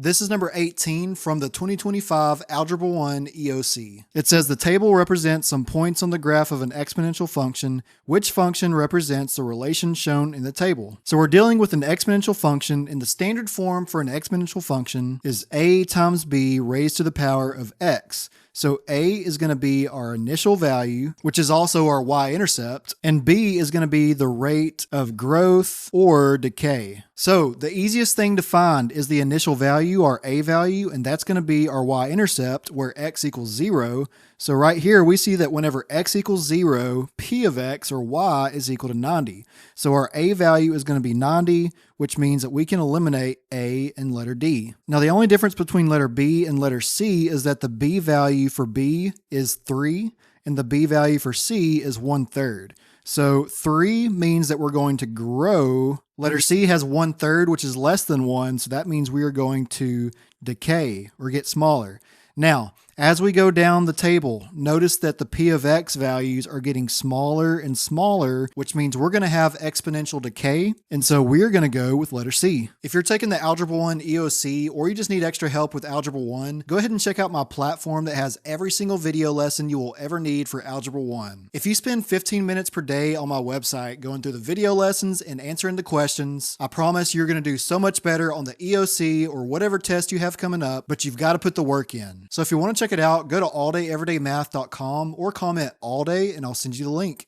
This is number 18 from the 2025 Algebra 1 EOC. It says the table represents some points on the graph of an exponential function. Which function represents the relation shown in the table? So we're dealing with an exponential function, and the standard form for an exponential function is a times b raised to the power of x. So a is going to be our initial value, which is also our y-intercept, and b is going to be the rate of growth or decay. So the easiest thing to find is the initial value, our a value, and that's going to be our y-intercept where x equals 0. So right here we see that whenever x equals 0, p of x or y is equal to 90. So our a value is going to be 90, which means that we can eliminate a and letter D. Now the only difference between letter B and letter C is that the b value for B is 3 and the b value for C is 1/3. So 3 means that we're going to grow. Letter C has 1/3, which is less than 1, so that means we are going to decay or get smaller. Now, as we go down the table, notice that the p of x values are getting smaller and smaller, which means we're going to have exponential decay, and so we're going to go with letter C. If you're taking the Algebra 1 EOC, or you just need extra help with Algebra 1, go ahead and check out my platform that has every single video lesson you will ever need for Algebra 1. If you spend 15 minutes per day on my website going through the video lessons and answering the questions, I promise you're going to do so much better on the EOC or whatever test you have coming up, but you've got to put the work in. So if you want to check it out, go to alldayeverydaymath.com or comment all day and I'll send you the link.